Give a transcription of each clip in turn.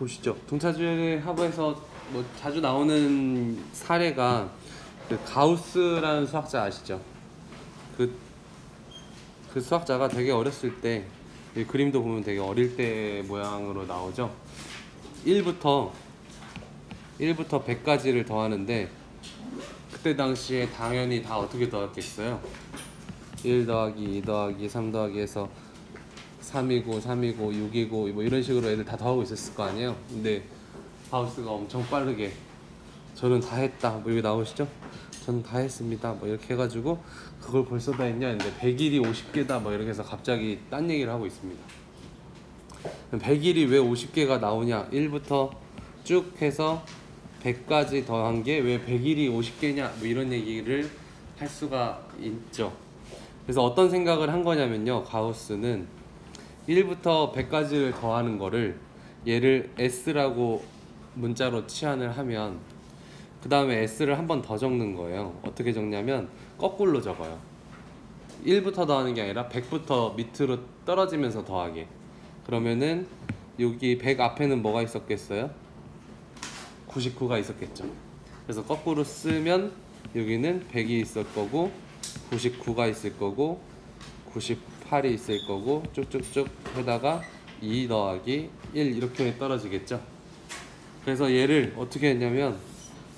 보시죠. 등차수열의 합에서 뭐 자주 나오는 사례가 그 가우스라는 수학자 아시죠? 그 수학자가 되게 어렸을 때, 이 그림도 보면 되게 어릴 때 모양으로 나오죠. 1부터 100까지를 더하는데, 그때 당시에 당연히 다 어떻게 더했겠어요? 1 더하기 2 더하기 3 더하기 해서 3이고 3이고 6이고 뭐 이런 식으로 애들 다 더하고 있었을 거 아니에요. 근데 가우스가 엄청 빠르게 저는 다 했다 뭐 이렇게 나오시죠. 저는 다 했습니다 뭐 이렇게 해가지고 그걸 벌써 다 했냐 했는데 100일이 50개다 뭐 이렇게 해서 갑자기 딴 얘기를 하고 있습니다. 100일이 왜 50개가 나오냐, 1부터 쭉 해서 100까지 더한 게 왜 100일이 50개냐 뭐 이런 얘기를 할 수가 있죠. 그래서 어떤 생각을 한 거냐면요, 가우스는 1부터 100까지를 더하는 거를 얘를 S라고 문자로 치환을 하면 그 다음에 S를 한 번 더 적는 거예요. 어떻게 적냐면 거꾸로 적어요. 1부터 더하는 게 아니라 100부터 밑으로 떨어지면서 더하게. 그러면은 여기 100 앞에는 뭐가 있었겠어요? 99가 있었겠죠. 그래서 거꾸로 쓰면 여기는 100이 있을 거고 99가 있을 거고 98이 있을 거고 쭉쭉쭉 해다가 2 더하기 1 이렇게 떨어지겠죠. 그래서 얘를 어떻게 했냐면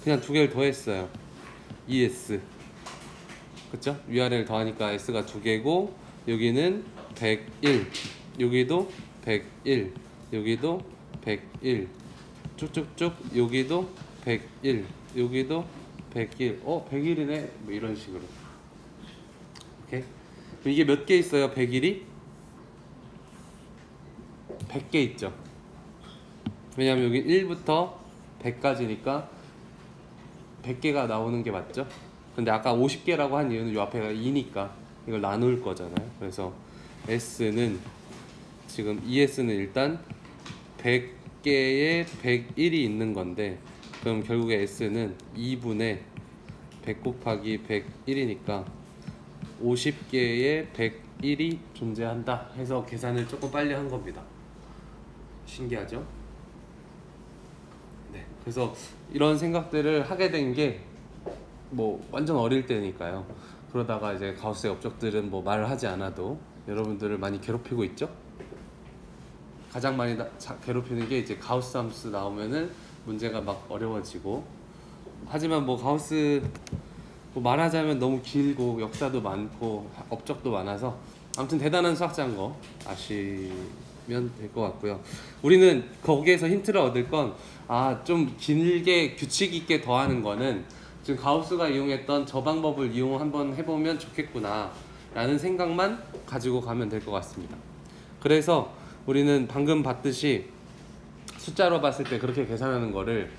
그냥 두 개를 더했어요. ES, 그쵸? 위아래를 더하니까 S가 두 개고 여기는 101, 여기도 101, 여기도 101, 쭉쭉쭉 여기도 101, 여기도 101. 101이네 뭐 이런 식으로. 오케이? 이게 몇 개 있어요? 101이? 100개 있죠. 왜냐면 여기 1부터 100까지니까 100개가 나오는 게 맞죠? 근데 아까 50개라고 한 이유는 이 앞에가 2니까 이걸 나눌 거잖아요. 그래서 S는 지금 ES는 일단 100개에 101이 있는 건데, 그럼 결국에 S는 2분의 100 곱하기 101이니까 50개에 101이 존재한다 해서 계산을 조금 빨리 한 겁니다. 신기하죠? 네, 그래서 이런 생각들을 하게 된 게 뭐 완전 어릴 때니까요. 그러다가 이제 가우스의 업적들은 뭐 말을 하지 않아도 여러분들을 많이 괴롭히고 있죠. 가장 많이 괴롭히는 게 이제 가우스 함수 나오면은 문제가 막 어려워지고, 하지만 뭐 가우스 뭐 말하자면 너무 길고 역사도 많고 업적도 많아서 아무튼 대단한 수학자인 거 아시면 될 것 같고요. 우리는 거기에서 힌트를 얻을 건 좀 길게 규칙 있게 더하는 거는 지금 가우스가 이용했던 저 방법을 한번 해보면 좋겠구나 라는 생각만 가지고 가면 될 것 같습니다. 그래서 우리는 방금 봤듯이 숫자로 봤을 때 그렇게 계산하는 거를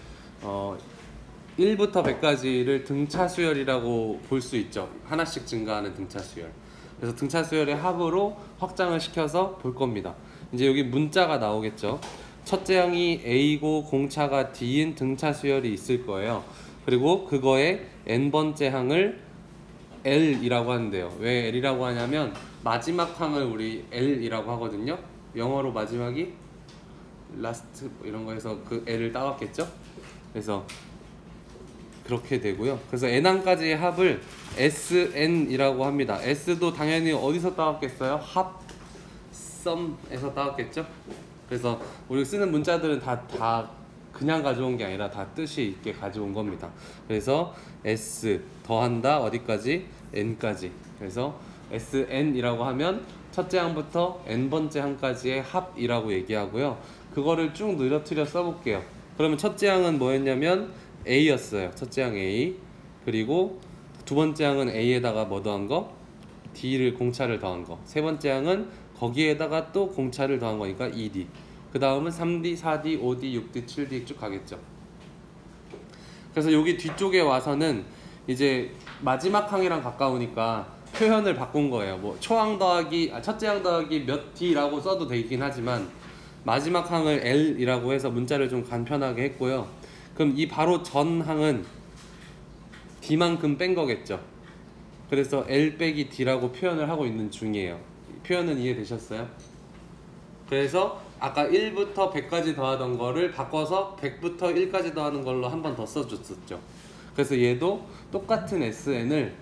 1부터 100까지를 등차수열이라고 볼 수 있죠. 하나씩 증가하는 등차수열. 그래서 등차수열의 합으로 확장을 시켜서 볼 겁니다. 이제 여기 문자가 나오겠죠. 첫째 항이 A고 공차가 D인 등차수열이 있을 거예요. 그리고 그거의 n번째 항을 L이라고 하는데요. 왜 L이라고 하냐면 마지막 항을 우리 L이라고 하거든요. 영어로 마지막이 last 이런 거에서 그 L을 따왔겠죠. 그래서 그렇게 되고요. 그래서 n항까지의 합을 SN이라고 합니다. S도 당연히 어디서 따왔겠어요? 합, sum에서 따왔겠죠. 그래서 우리 쓰는 문자들은 다 그냥 가져온 게 아니라 다 뜻이 있게 가져온 겁니다. 그래서 S 더한다 어디까지? n까지. 그래서 SN이라고 하면 첫째 항부터 n번째 항까지의 합이라고 얘기하고요. 그거를 쭉 늘어뜨려 써볼게요. 그러면 첫째 항은 뭐였냐면 A였어요. 첫째 항 A. 그리고 두 번째 항은 A에다가 뭐 더한 거? D를 공차를 더한 거. 세 번째 항은 거기에다가 또 공차를 더한 거니까 2D. 그 다음은 3D, 4D, 5D, 6D, 7D 쭉 가겠죠. 그래서 여기 뒤쪽에 와서는 이제 마지막 항이랑 가까우니까 표현을 바꾼 거예요. 뭐 초항 더하기, 첫째 항 더하기 몇 D라고 써도 되긴 하지만 마지막 항을 L이라고 해서 문자를 좀 간편하게 했고요. 그럼 이 바로 전 항은 D만큼 뺀 거겠죠. 그래서 L 빼기 D라고 표현을 하고 있는 중이에요. 표현은 이해되셨어요? 그래서 아까 1부터 100까지 더하던 거를 바꿔서 100부터 1까지 더하는 걸로 한 번 더 써줬었죠. 그래서 얘도 똑같은 SN을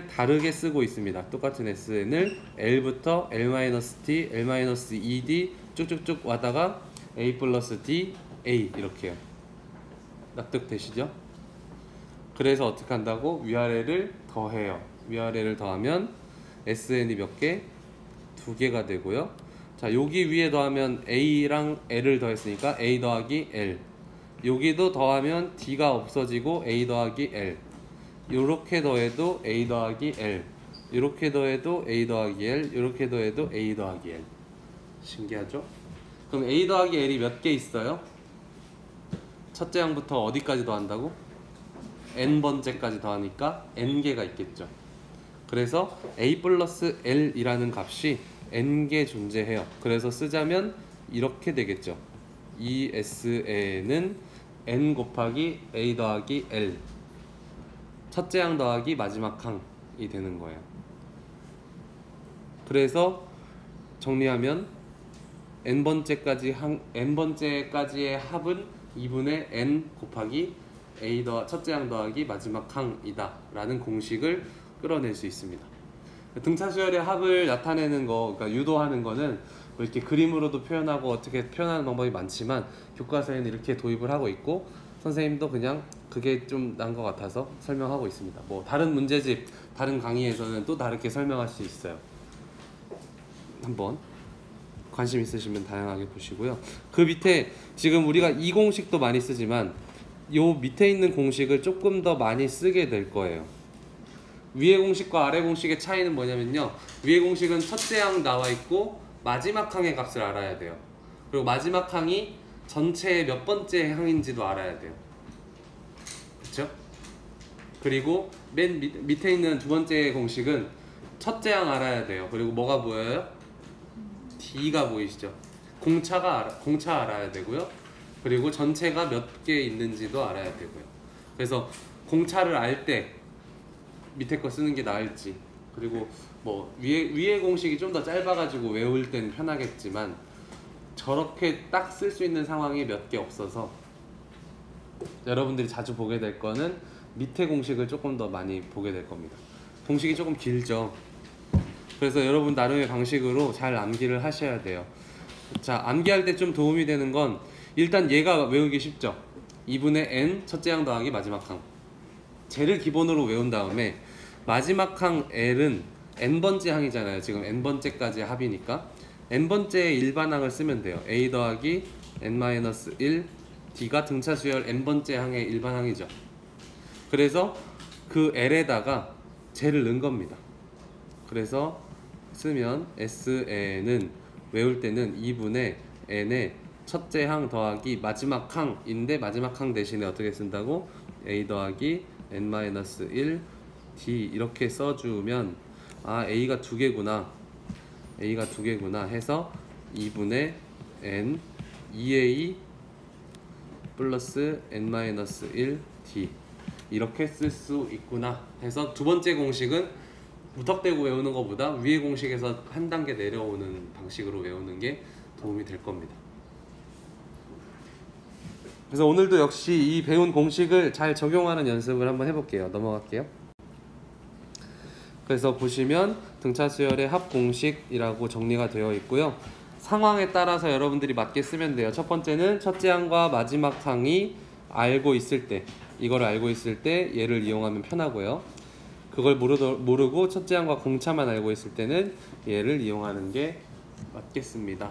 다르게 쓰고 있습니다. 똑같은 SN을 L부터 L-T, L-2D 쭉쭉쭉 와다가 A 플러스 D, A 이렇게요. 납득되시죠? 그래서 어떻게 한다고? 위아래를 더해요. 위아래를 더하면 SN이 몇 개? 2개가 되고요. 자, 여기 위에 더하면 A랑 L을 더했으니까 A 더하기 L. 여기도 더하면 D가 없어지고 A 더하기 L. 요렇게 더해도 A 더하기 L. 이렇게 더해도 A 더하기 L. 이렇게 더해도 A 더하기 L. 신기하죠? 그럼 A 더하기 L이 몇 개 있어요? 첫째 항부터 어디까지 더한다고? n번째까지 더하니까 n개가 있겠죠. 그래서 A 플러스 L이라는 값이 n개 존재해요. 그래서 쓰자면 이렇게 되겠죠. ESA는 n 곱하기 A 더하기 L, 첫째 항 더하기 마지막 항이 되는 거예요. 그래서 정리하면 n번째까지의 합은 2분의 n 곱하기 첫째 항 더하기 마지막 항이다 라는 공식을 끌어낼 수 있습니다. 등차수열의 합을 나타내는 거, 그러니까 유도하는 거는 뭐 이렇게 그림으로도 표현하고 어떻게 표현하는 방법이 많지만 교과서에는 이렇게 도입을 하고 있고 선생님도 그냥 그게 좀 난 것 같아서 설명하고 있습니다. 뭐 다른 문제집, 다른 강의에서는 또 다르게 설명할 수 있어요. 한번 관심 있으시면 다양하게 보시고요. 그 밑에 지금 우리가 이 공식도 많이 쓰지만 요 밑에 있는 공식을 조금 더 많이 쓰게 될 거예요. 위의 공식과 아래 공식의 차이는 뭐냐면요, 위의 공식은 첫째 항 나와 있고 마지막 항의 값을 알아야 돼요. 그리고 마지막 항이 전체의 몇 번째 항인지도 알아야 돼요. 그쵸? 그리고 맨 밑에 있는 두 번째 공식은 첫째 항 알아야 돼요. 그리고 뭐가 보여요? D가 보이시죠? 공차 알아야 되고요. 그리고 전체가 몇 개 있는지도 알아야 되고요. 그래서 공차를 알 때 밑에 거 쓰는 게 나을지, 그리고 뭐 위에 공식이 좀 더 짧아가지고 외울 때는 편하겠지만 저렇게 딱 쓸 수 있는 상황이 몇 개 없어서 여러분들이 자주 보게 될 거는 밑에 공식을 조금 더 많이 보게 될 겁니다. 공식이 조금 길죠. 그래서 여러분 나름의 방식으로 잘 암기를 하셔야 돼요. 자, 암기할 때 좀 도움이 되는 건 일단 얘가 외우기 쉽죠. 2분의 n 첫째 항 더하기 마지막 항, 쟤를 기본으로 외운 다음에 마지막 항 L은 n번째 항이잖아요. 지금 n번째까지의 합이니까 n번째의 일반항을 쓰면 돼요. A 더하기 n-1 D가 등차수열 n번째 항의 일반항이죠. 그래서 그 L에다가 쟤를 넣은 겁니다. 그래서 쓰면 SN은 외울 때는 2분의 n의 첫째 항 더하기 마지막 항인데 마지막 항 대신에 어떻게 쓴다고? A 더하기 n-1 D 이렇게 써주면 아, A가 두 개구나 해서 2분의 n 2A 플러스 n-1 D 이렇게 쓸 수 있구나 해서 두 번째 공식은 무턱대고 외우는 것보다 위의 공식에서 한 단계 내려오는 방식으로 외우는 게 도움이 될 겁니다. 그래서 오늘도 역시 이 배운 공식을 잘 적용하는 연습을 한번 해볼게요. 넘어갈게요. 그래서 보시면 등차수열의 합 공식이라고 정리가 되어 있고요. 상황에 따라서 여러분들이 맞게 쓰면 돼요. 첫 번째는 첫째 항과 마지막 항이 이거를 알고 있을 때 얘를 이용하면 편하고요. 그걸 모르고 첫째 항과 공차만 알고 있을 때는 얘를 이용하는 게 맞겠습니다.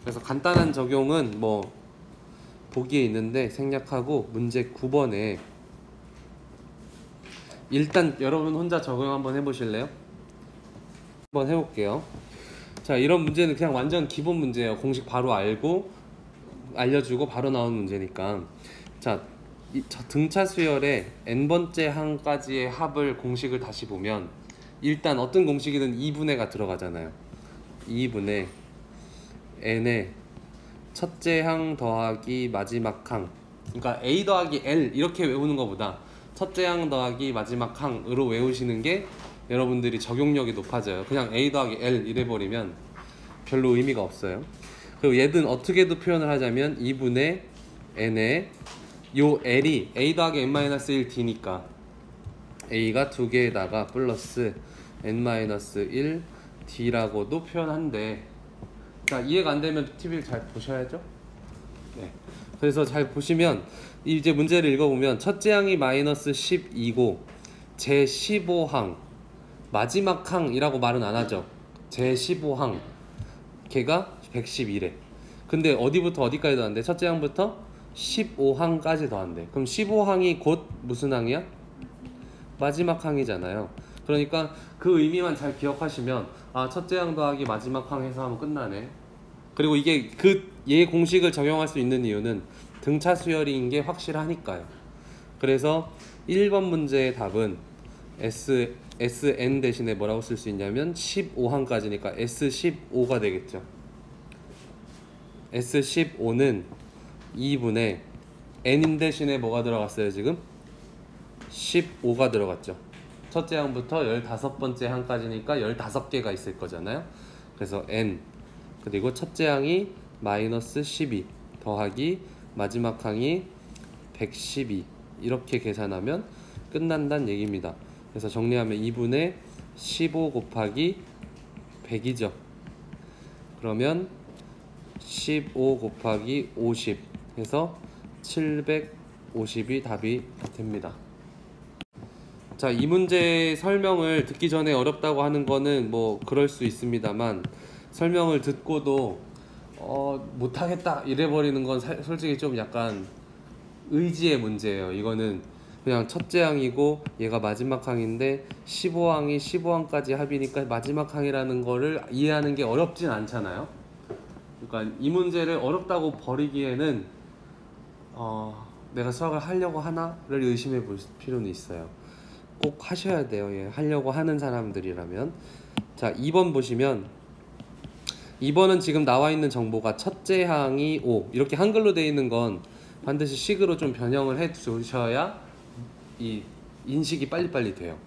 그래서 간단한 적용은 뭐 보기에 있는데 생략하고 문제 9번에 일단 여러분 혼자 적용 한번 해보실래요? 한번 해볼게요. 자, 이런 문제는 그냥 완전 기본 문제예요. 공식 바로 알려주고 바로 나오는 문제니까. 자, 등차수열의 n번째 항까지의 합을 공식을 다시 보면 일단 어떤 공식이든 2분의가 들어가잖아요. 2분의 n의 첫째 항 더하기 마지막 항, 그러니까 A 더하기 L 이렇게 외우는 것보다 첫째 항 더하기 마지막 항으로 외우시는 게 여러분들이 적용력이 높아져요. 그냥 A 더하기 L 이래버리면 별로 의미가 없어요. 그리고 얘는 어떻게도 표현을 하자면 2분의 n에 요 l이 a 더하기 n-1 d니까 a가 두 개에다가 플러스 n-1 d라고도 표현한대. 자, 이해가 안 되면 TV를 잘 보셔야죠. 네. 그래서 잘 보시면 이제 문제를 읽어보면 첫째 항이 마이너스 12고 제 15항 마지막 항이라고 말은 안 하죠. 제 15항 걔가 111에. 근데 어디부터 어디까지 더한대? 첫째 항부터 15항까지 더한대. 그럼 15항이 곧 무슨 항이야? 마지막 항이잖아요. 그러니까 그 의미만 잘 기억하시면 아, 첫째 항 더하기 마지막 항 해서 하면 끝나네. 그리고 이게 그 얘 공식을 적용할 수 있는 이유는 등차 수열인 게 확실하니까요. 그래서 1번 문제의 답은 SN 대신에 뭐라고 쓸 수 있냐면 15항까지니까 S15가 되겠죠. S15는 2분의 N 대신에 뭐가 들어갔어요 지금? 15가 들어갔죠. 첫째 항부터 15번째 항까지니까 15개가 있을 거잖아요. 그래서 N 그리고 첫째 항이 마이너스 12 더하기 마지막 항이 112 이렇게 계산하면 끝난다는 얘기입니다. 그래서 정리하면 2분의 15 곱하기 100이죠. 그러면 15 곱하기 50 해서 750이 답이 됩니다. 자, 이 문제 설명을 듣기 전에 어렵다고 하는 거는 뭐 그럴 수 있습니다만 설명을 듣고도 못하겠다 이래버리는 건 솔직히 좀 약간 의지의 문제예요. 이거는 그냥 첫째 항이고 얘가 마지막 항인데 15항이 15항까지 합이니까 마지막 항이라는 거를 이해하는 게 어렵진 않잖아요. 그러니까 이 문제를 어렵다고 버리기에는 내가 수학을 하려고 하나를 의심해 볼 필요는 있어요. 꼭 하셔야 돼요. 예, 하려고 하는 사람들이라면. 자, 2번 보시면 2번은 지금 나와 있는 정보가 첫째 항이 5 이렇게 한글로 되어 있는 건 반드시 식으로 좀 변형을 해 두셔야 이 인식이 빨리빨리 돼요.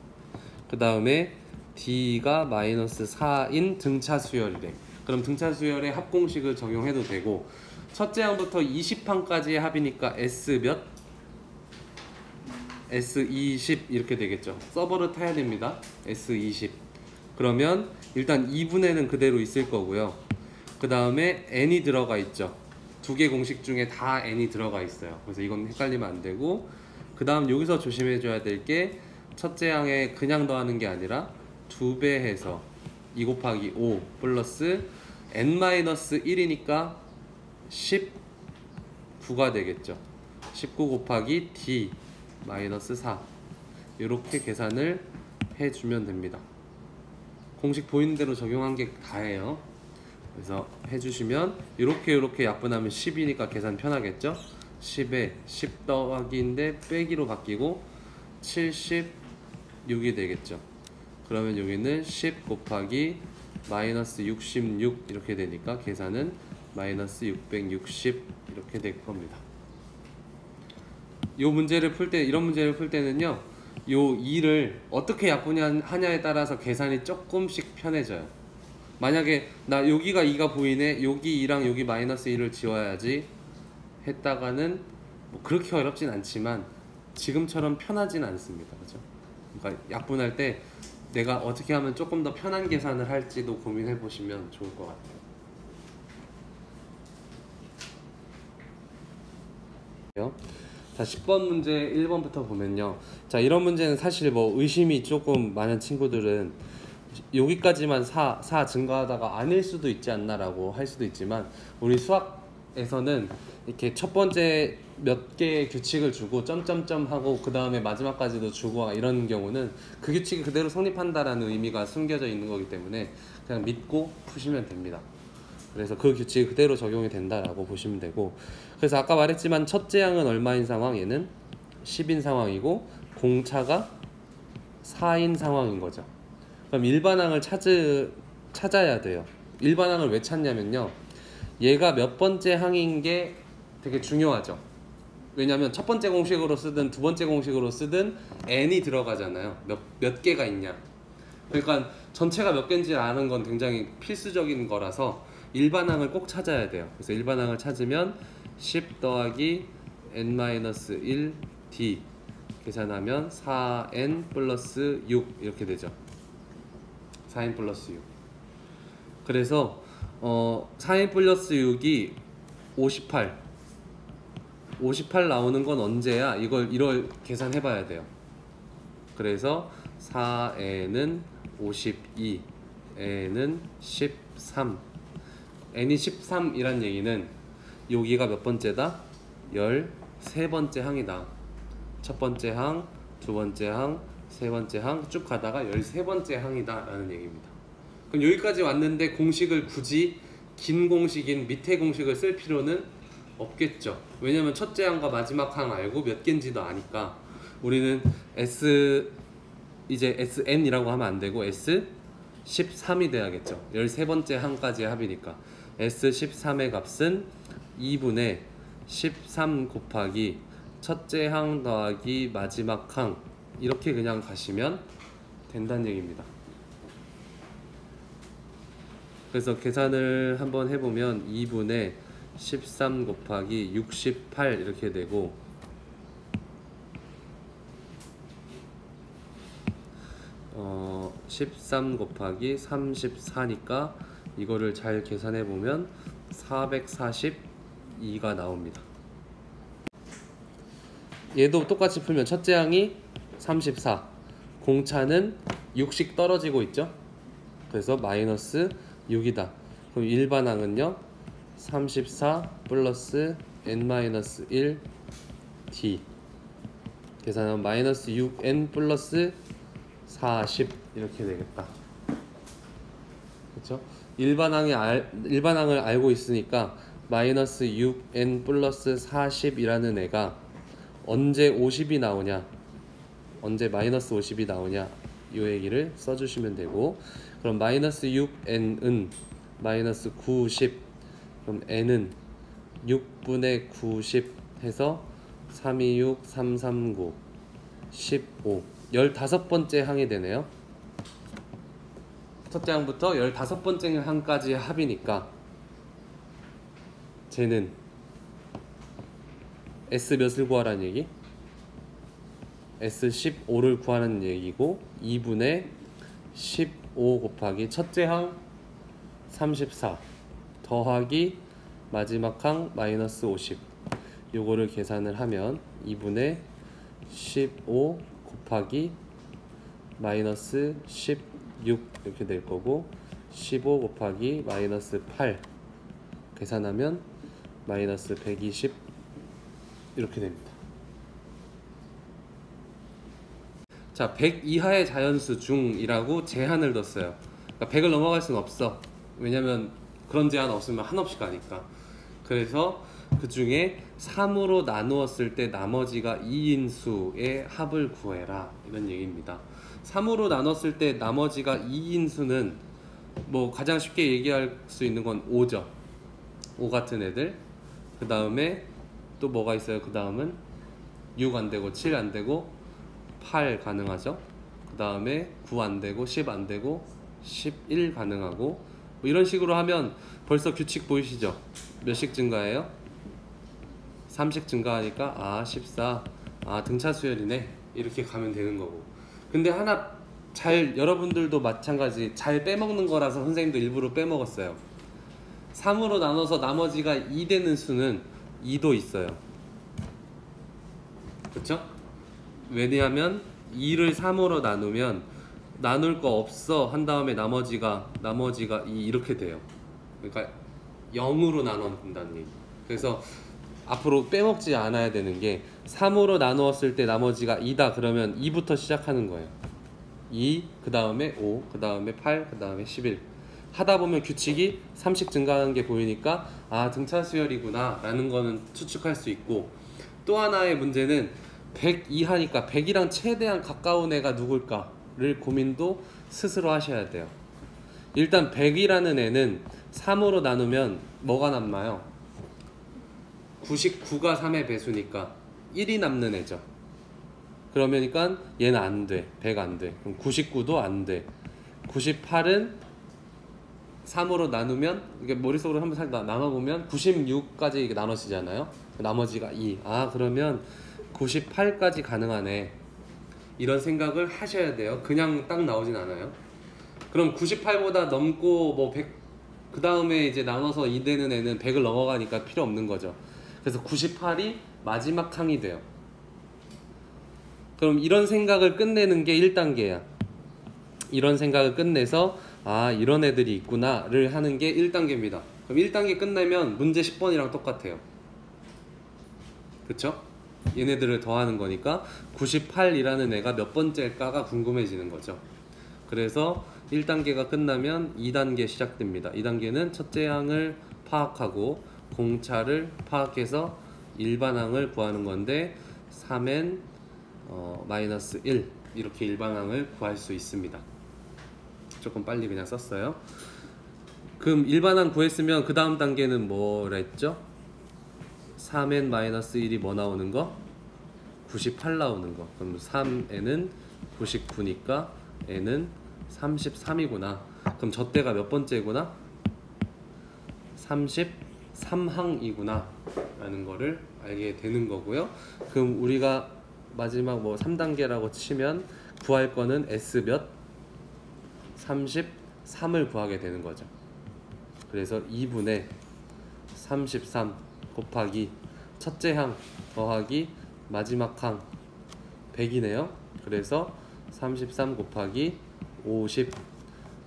그 다음에 D가 마이너스 4인 등차 수열이래. 그럼 등차 수열의 합공식을 적용해도 되고 첫째 항부터 20항까지의 합이니까 S 몇? S20 이렇게 되겠죠. 서버를 타야 됩니다. S20 그러면 일단 2분의는 그대로 있을 거고요. 그 다음에 n이 들어가 있죠. 두 개 공식 중에 다 n이 들어가 있어요. 그래서 이건 헷갈리면 안 되고 그 다음 여기서 조심해 줘야 될 게 첫째 항에 그냥 더하는 게 아니라 2배 해서 2 곱하기 5 플러스 n-1이니까 19가 되겠죠. 19 곱하기 d 마이너스 4 이렇게 계산을 해주면 됩니다. 공식 보이는 대로 적용한 게 다예요. 그래서 해주시면 이렇게 약분하면 10이니까 계산 편하겠죠. 10에 10 더하기인데 빼기로 바뀌고 76이 되겠죠. 그러면 여기는 10 곱하기 마이너스 66 이렇게 되니까 계산은 마이너스 660 이렇게 될 겁니다. 요 문제를 풀 때, 이런 문제를 풀 때는요, 요 2를 어떻게 약분하냐에 따라서 계산이 조금씩 편해져요. 만약에 나 여기가 2가 보이네, 여기 2랑 여기 마이너스 1을 지워야지 했다가는 뭐 그렇게 어렵진 않지만 지금처럼 편하진 않습니다. 그죠? 그러니까 약분할 때 내가 어떻게 하면 조금 더 편한 계산을 할지도 고민해 보시면 좋을 것 같아요. 자, 10번 문제 1번부터 보면요. 자, 이런 문제는 사실 뭐 의심이 조금 많은 친구들은 여기까지만 4 증가하다가 아닐 수도 있지 않나라고 할 수도 있지만 우리 수학에서는 이렇게 첫 번째 몇 개의 규칙을 주고 점점점 하고 그 다음에 마지막까지도 주고 이런 경우는 그 규칙이 그대로 성립한다라는 의미가 숨겨져 있는 거기 때문에 그냥 믿고 푸시면 됩니다. 그래서 그 규칙이 그대로 적용이 된다라고 보시면 되고, 그래서 아까 말했지만 첫째 항은 얼마인 상황? 얘는 10인 상황이고 공차가 4인 상황인 거죠. 그럼 일반항을 찾아야 돼요. 일반항을 왜 찾냐면요, 얘가 몇 번째 항인 게 되게 중요하죠. 왜냐면 첫 번째 공식으로 쓰든 두 번째 공식으로 쓰든 n이 들어가잖아요. 몇 개가 있냐. 그러니까 전체가 몇 개인지 아는 건 굉장히 필수적인 거라서 일반항을 꼭 찾아야 돼요. 그래서 일반항을 찾으면 10 더하기 n-1 d 계산하면 4n 플러스 6 이렇게 되죠. 4n 플러스 6. 그래서 4n 플러스 6이 58 나오는 건 언제야? 이걸 계산해 봐야 돼요. 그래서 4n은 52, n은 13. n이 13이란 얘기는 여기가 몇 번째다? 13번째 항이다. 첫 번째 항, 두 번째 항, 세 번째 항 쭉 가다가 13번째 항이다 라는 얘기입니다. 그럼 여기까지 왔는데 공식을 굳이 긴 공식인 밑에 공식을 쓸 필요는 없겠죠. 왜냐면 첫째 항과 마지막 항 알고 몇 개인지도 아니까 우리는 이제 SN이라고 하면 안 되고 S13이 돼야겠죠. 13번째 항까지의 합이니까 S13의 값은 2분의 13 곱하기 첫째 항 더하기 마지막 항 이렇게 그냥 가시면 된다는 얘기입니다. 그래서 계산을 한번 해보면 2분의 13 곱하기 68 이렇게 되고 13 곱하기 34니까 이거를 잘 계산해 보면 442가 나옵니다. 얘도 똑같이 풀면 첫째 항이 34, 공차는 6씩 떨어지고 있죠. 그래서 마이너스 6이다. 그럼 일반항은요 34 플러스 n-1 d 계산하면 마이너스 6n 플러스 40 이렇게 되겠다. 그렇죠? 일반항을 알고 있으니까 마이너스 6n 플러스 40이라는 애가 언제 50이 나오냐, 언제 마이너스 50이 나오냐 이 얘기를 써주시면 되고, 그럼 마이너스 6n은 마이너스 90, 그럼 n은 6분의 90 해서 326, 339, 15 15번째 항이 되네요. 첫째 항부터 15번째 항까지의 합이니까 쟤는 S 몇을 구하라는 얘기? S15를 구하는 얘기고 2분의 15 곱하기 첫째 항 34 더하기 마지막 항 마이너스 50 요거를 계산을 하면 2분의 15 곱하기 마이너스 16 이렇게 될 거고 15 곱하기 마이너스 8 계산하면 마이너스 120 이렇게 됩니다. 자, 100 이하의 자연수 중이라고 제한을 뒀어요. 그러니까 100을 넘어갈 수는 없어. 왜냐면 그런 제한 없으면 한없이 가니까. 그래서 그 중에 3으로 나누었을 때 나머지가 2인 수의 합을 구해라 이런 얘기입니다. 3으로 나눴을 때 나머지가 2인 수는 뭐 가장 쉽게 얘기할 수 있는 건 5죠. 5 같은 애들. 그 다음에 또 뭐가 있어요? 그 다음은 6 안되고 7 안되고 8 가능하죠. 그 다음에 9 안되고 10 안되고 11 가능하고 뭐 이런 식으로 하면 벌써 규칙 보이시죠? 몇씩 증가해요? 3씩 증가하니까 14 등차 수열이네 이렇게 가면 되는 거고. 근데 하나 여러분들도 마찬가지 잘 빼먹는 거라서 선생님도 일부러 빼먹었어요. 3으로 나눠서 나머지가 2 되는 수는 2도 있어요. 그쵸? 왜냐하면 2를 3으로 나누면 나눌 거 없어 한 다음에 나머지가 2 이렇게 돼요. 그러니까 0으로 나눈다는 얘기. 그래서 앞으로 빼먹지 않아야 되는 게 3으로 나누었을 때 나머지가 2다 그러면 2부터 시작하는 거예요. 2, 그 다음에 5, 그 다음에 8, 그 다음에 11 하다 보면 규칙이 3씩 증가하는 게 보이니까 등차 수열이구나 라는 거는 추측할 수 있고, 또 하나의 문제는 100 이하니까 100이랑 최대한 가까운 애가 누굴까를 고민도 스스로 하셔야 돼요. 일단 100이라는 애는 3으로 나누면 뭐가 남나요? 99가 3의 배수니까 1이 남는 애죠. 그러니까 얘는 안 돼. 100 안 돼. 그럼 99도 안 돼. 98은 3으로 나누면 이게 머릿속으로 한번 살짝 나눠보면 96까지 이게 나눠지잖아요. 나머지가 2. 아, 그러면 98까지 가능하네. 이런 생각을 하셔야 돼요. 그냥 딱 나오진 않아요. 그럼 98보다 넘고 뭐 100, 그 다음에 이제 나눠서 2 되는 애는 100을 넘어가니까 필요 없는 거죠. 그래서 98이 마지막 항이 돼요. 그럼 이런 생각을 끝내는 게 1단계야. 이런 생각을 끝내서 아, 이런 애들이 있구나 를 하는 게 1단계입니다. 그럼 1단계 끝내면 문제 10번이랑 똑같아요. 그쵸? 얘네들을 더하는 거니까 98이라는 애가 몇 번째일까가 궁금해지는 거죠. 그래서 1단계가 끝나면 2단계 시작됩니다. 2단계는 첫째 항을 파악하고 공차를 파악해서 일반항을 구하는 건데 3n 마이너스 1 이렇게 일반항을 구할 수 있습니다. 조금 빨리 그냥 썼어요. 그럼 일반항 구했으면 그 다음 단계는 뭐라 했죠? 3n 마이너스 1이 뭐 나오는 거? 98 나오는 거. 그럼 3n은 99니까 n은 33이구나. 그럼 저 때가 몇 번째구나? 33항이구나 라는 거를 알게 되는 거고요. 그럼 우리가 마지막 뭐 3단계라고 치면 구할 거는 S 몇? 33을 구하게 되는 거죠. 그래서 2분의 33 곱하기 첫째 항 더하기 마지막 항 100이네요. 그래서 33 곱하기 50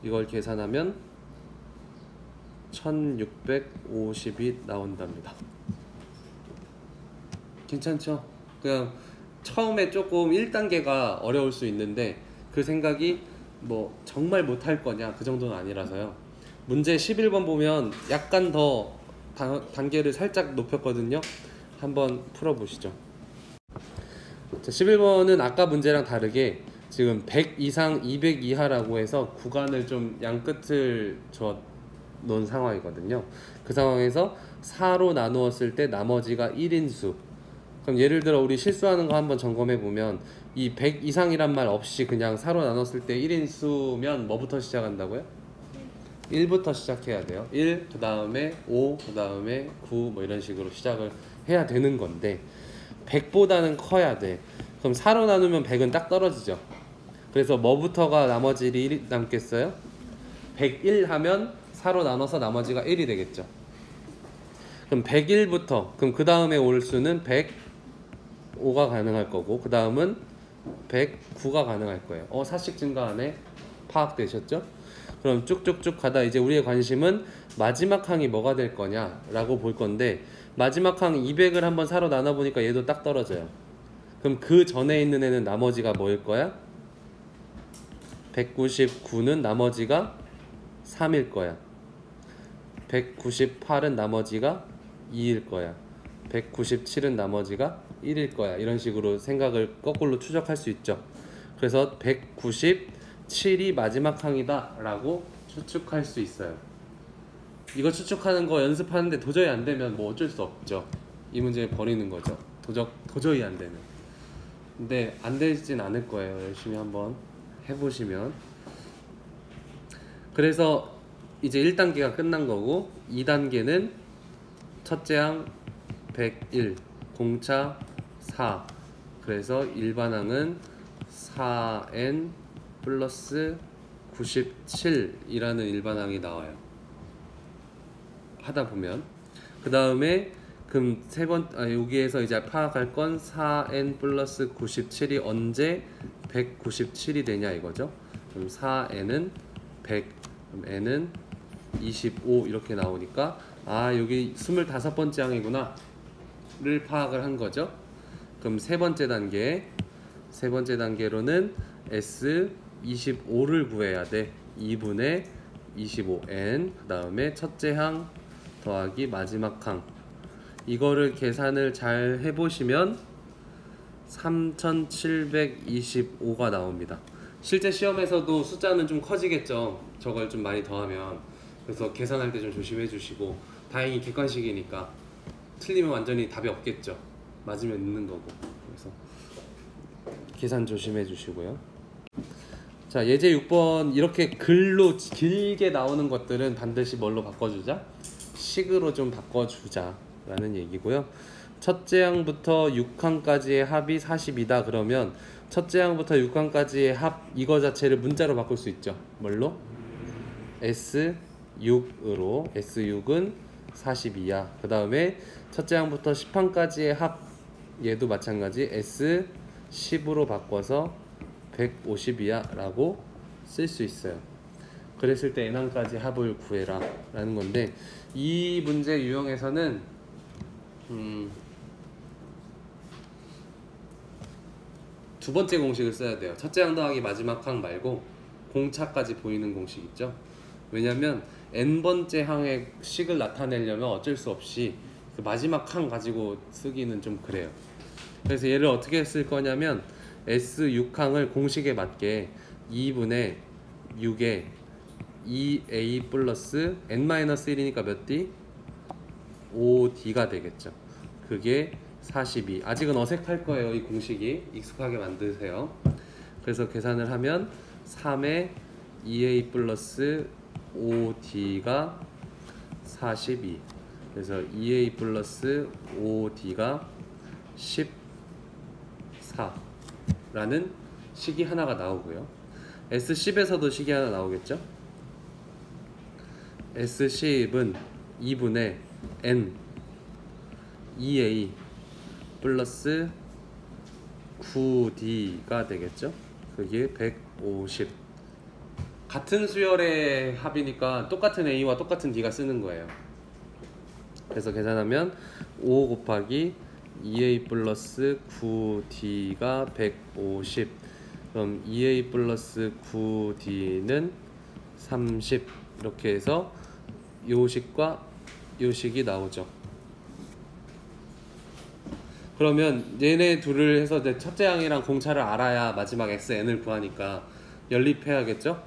이걸 계산하면 1650이 나온답니다. 괜찮죠? 그냥 처음에 조금 1단계가 어려울 수 있는데 그 생각이 뭐 정말 못할 거냐 그 정도는 아니라서요. 문제 11번 보면 약간 더 단계를 살짝 높였거든요. 한번 풀어보시죠. 자, 11번은 아까 문제랑 다르게 지금 100 이상 200 이하라고 해서 구간을 좀 양끝을 줘 놓은 상황이거든요. 그 상황에서 4로 나누었을 때 나머지가 1인수. 그럼 예를 들어 우리 실수하는 거 한번 점검해 보면 이 100 이상이란 말 없이 그냥 4로 나눴을 때 1인수면 뭐부터 시작한다고요? 1부터 시작해야 돼요. 1, 그 다음에 5, 그 다음에 9 뭐 이런 식으로 시작을 해야 되는 건데 100보다는 커야 돼. 그럼 4로 나누면 100은 딱 떨어지죠. 그래서 뭐부터가 나머지 1이 남겠어요? 101 하면 4로 나눠서 나머지가 1이 되겠죠. 그럼 101부터 그럼 그 다음에 올 수는 105가 가능할 거고 그 다음은 109가 가능할 거예요. 4씩 증가하네. 파악되셨죠? 그럼 쭉쭉쭉 가다 이제 우리의 관심은 마지막 항이 뭐가 될 거냐라고 볼 건데 마지막 항 200을 한번 4로 나눠보니까 얘도 딱 떨어져요. 그럼 그 전에 있는 애는 나머지가 뭐일 거야? 199는 나머지가 3일 거야. 198은 나머지가 2일 거야. 197은 나머지가 1일 거야. 이런 식으로 생각을 거꾸로 추적할 수 있죠. 그래서 197이 마지막 항이다 라고 추측할 수 있어요. 이거 추측하는 거 연습하는데 도저히 안 되면 뭐 어쩔 수 없죠. 이 문제 버리는 거죠. 도저히 안 되면. 근데 안 되진 않을 거예요. 열심히 한번 해보시면. 그래서 이제 1단계가 끝난 거고 2단계는 첫째 항 101 공차 4 그래서 일반항은 4n 플러스 97이라는 일반항이 나와요. 하다 보면 그 다음에 그럼 여기에서 이제 파악할 건 4n 플러스 97이 언제 197이 되냐 이거죠. 그럼 4n은 100 그럼 n은 25 이렇게 나오니까 아 여기 25번째 항이구나 를 파악을 한 거죠. 그럼 세 번째 단계로는 S 25를 구해야 돼. 2분의 25n 그 다음에 첫째 항 더하기 마지막 항 이거를 계산을 잘 해보시면 3725가 나옵니다. 실제 시험에서도 숫자는 좀 커지겠죠. 저걸 좀 많이 더하면. 그래서 계산할 때 좀 조심해 주시고 다행히 객관식이니까 틀리면 완전히 답이 없겠죠. 맞으면 있는 거고. 그래서 계산 조심해 주시고요. 자, 예제 6번 이렇게 글로 길게 나오는 것들은 반드시 뭘로 바꿔주자? 식으로 좀 바꿔주자 라는 얘기고요. 첫째 항부터 6항까지의 합이 40이다 그러면 첫째 항부터 6항까지의 합 이거 자체를 문자로 바꿀 수 있죠. 뭘로? S6으로 S6은 42야. 그 다음에 첫째 항부터 10항까지의 합 얘도 마찬가지 S10으로 바꿔서 150이야 라고 쓸 수 있어요. 그랬을 때 n항까지 합을 구해라 라는 건데, 이 문제 유형에서는 두 번째 공식을 써야 돼요. 첫째 항 더하기 마지막 항 말고 공차까지 보이는 공식 있죠. 왜냐면 n번째 항의 식을 나타내려면 어쩔 수 없이 그 마지막 항 가지고 쓰기는 좀 그래요. 그래서 얘를 어떻게 쓸 거냐면 S6항을 공식에 맞게 2분의 6에 2a 플러스 n-1이니까 몇 d? 5d가 되겠죠. 그게 42. 아직은 어색할 거예요. 이 공식이 익숙하게 만드세요. 그래서 계산을 하면 3에 2a 플러스 5d가 42. 그래서 2a 플러스 5d가 14라는 식이 하나가 나오고요. S10에서도 식이 하나 나오겠죠. S10은 2분의 n 2a 플러스 9d가 되겠죠. 그게 150. 같은 수열의 합이니까 똑같은 a와 똑같은 d가 쓰는 거예요. 그래서 계산하면 5 곱하기 2a 플러스 9d가 150. 그럼 2a 플러스 9d는 30. 이렇게 해서 요식과 요식이 나오죠. 그러면 얘네 둘을 해서 첫째 항이랑 공차를 알아야 마지막 SN을 구하니까 연립해야겠죠?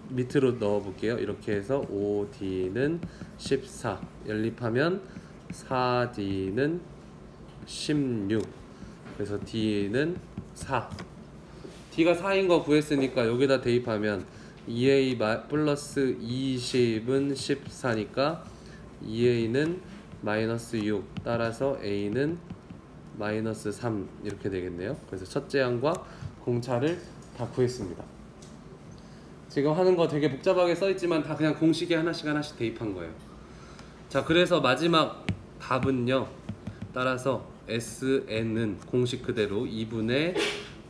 밑으로 넣어 볼게요. 이렇게 해서 5D는 14 연립하면 4D는 16. 그래서 D는 4. D가 4인 거 구했으니까 여기다 대입하면 2A 플러스 20은 14니까 2A는 마이너스 6. 따라서 A는 마이너스 3 이렇게 되겠네요. 그래서 첫째 항과 공차를 다 구했습니다. 지금 하는 거 되게 복잡하게 써있지만 다 그냥 공식에 하나씩 하나씩 대입한 거예요. 자, 그래서 마지막 답은요, 따라서 SN은 공식 그대로 2분의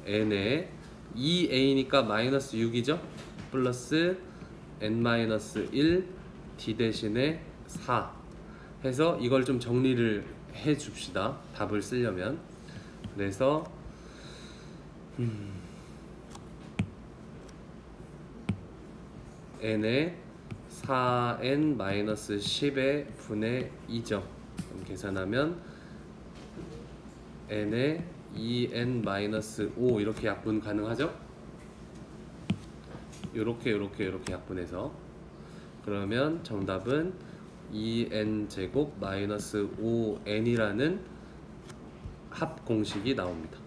n에 2a니까 마이너스 6이죠. 플러스 n-1 d 대신에 4 해서 이걸 좀 정리를 해 줍시다. 답을 쓰려면. 그래서 n에 4n-10의 분의 2죠. 그럼 계산하면 n에 2n-5 이렇게 약분 가능하죠? 요렇게 약분해서. 그러면 정답은 2n 제곱 마이너스 5n이라는 합 공식이 나옵니다.